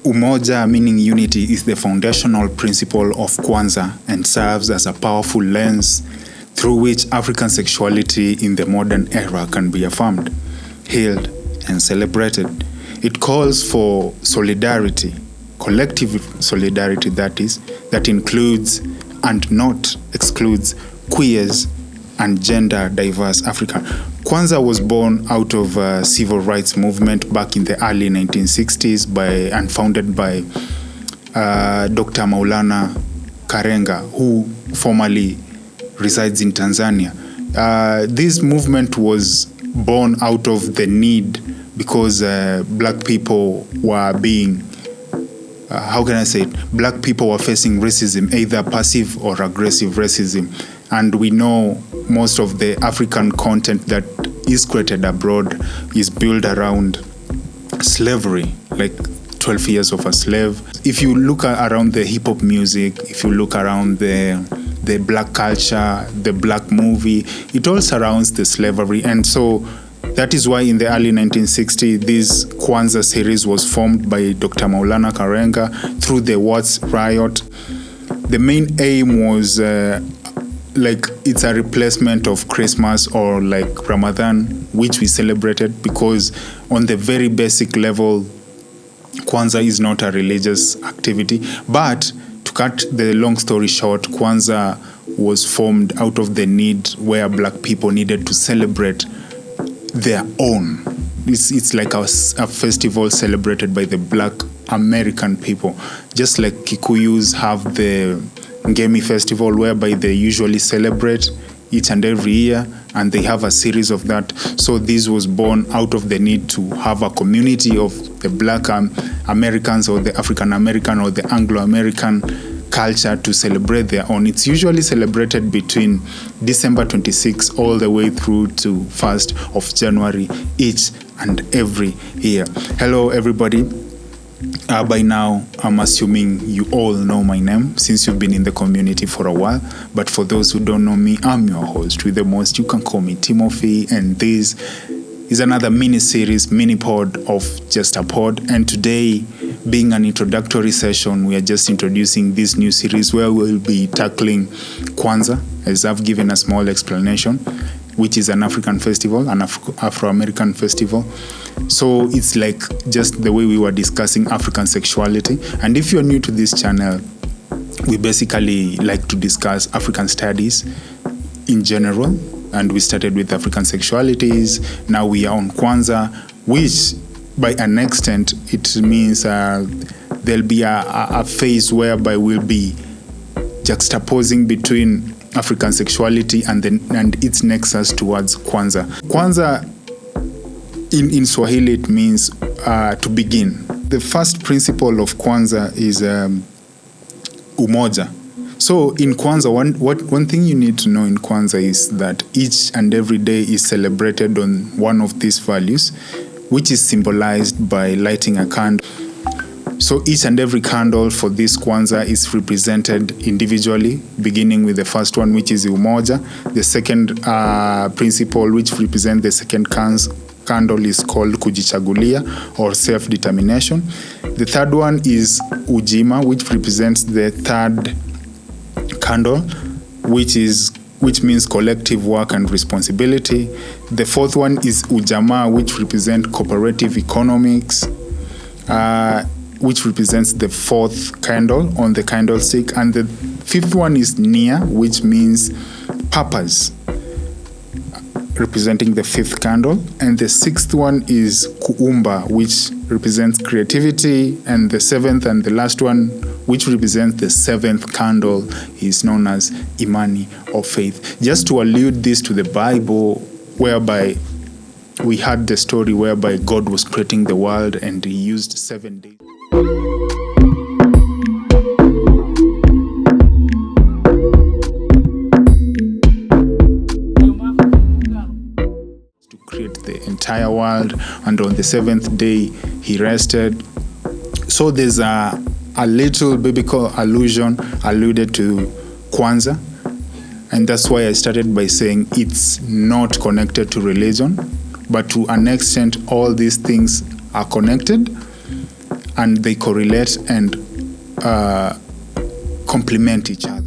Umoja, meaning unity, is the foundational principle of Kwanzaa and serves as a powerful lens through which African sexuality in the modern era can be affirmed, hailed, and celebrated. It calls for solidarity, collective solidarity that includes and not excludes queers and gender diverse Africa. Kwanzaa was born out of a civil rights movement back in the early 1960s and founded by Dr. Maulana Karenga, who formerly resides in Tanzania. This movement was born out of the need because black people were being black people were facing racism, either passive or aggressive racism. And we know most of the African content that is created abroad is built around slavery, like 12 years of a slave. If you look around the hip-hop music, if you look around the black culture, the black movie, it all surrounds the slavery. And so that is why in the early 1960s, this Kwanzaa series was formed by Dr. Maulana Karenga through the Watts riot. The main aim was it's a replacement of Christmas or like Ramadan, which we celebrated, because on the very basic level, Kwanzaa is not a religious activity. But to cut the long story short, Kwanzaa was formed out of the need where black people needed to celebrate their own. It's like a festival celebrated by the black American people, just like Kikuyus have the Ngemi festival, whereby they usually celebrate each and every year, and they have a series of that. So this was born out of the need to have a community of the black Americans or the African American or the Anglo-American culture to celebrate their own. It's usually celebrated between December 26 all the way through to 1st of January each and every year. Hello everybody. By now, I'm assuming you all know my name since you've been in the community for a while. But for those who don't know me, I'm your host with the most. You can call me Timothy, and this is another mini-series, mini-pod of Just a Pod. And today, being an introductory session, we are just introducing this new series where we'll be tackling Kwanzaa, as I've given a small explanation, which is an African festival, an Afro-American festival. So it's like just the way we were discussing African sexuality. And if you're new to this channel, we basically like to discuss African studies in general. And we started with African sexualities. Now we are on Kwanzaa, which by an extent, it means there'll be a phase whereby we'll be juxtaposing between African sexuality and its nexus towards Kwanzaa. Kwanzaa in Swahili, it means to begin. The first principle of Kwanzaa is Umoja. So in Kwanzaa, one thing you need to know in Kwanzaa is that each and every day is celebrated on one of these values, which is symbolized by lighting a candle. So each and every candle for this Kwanzaa is represented individually, beginning with the first one, which is Umoja. The second principle, which represents the second candle, is called Kujichagulia, or self-determination. The third one is Ujima, which represents the third candle, which means collective work and responsibility. The fourth one is Ujamaa, which represents cooperative economics, which represents the fourth candle on the candlestick. And the fifth one is Nia, which means purpose, representing the fifth candle. And the sixth one is Kuumba, which represents creativity. And the seventh and the last one, which represents the seventh candle, is known as Imani, or faith. Just to allude this to the Bible, whereby we had the story whereby God was creating the world and he used 7 days to create the entire world, and on the seventh day he rested. So there's a little biblical allusion alluded to Kwanzaa, and that's why I started by saying it's not connected to religion, but to an extent all these things are connected and they correlate and complement each other.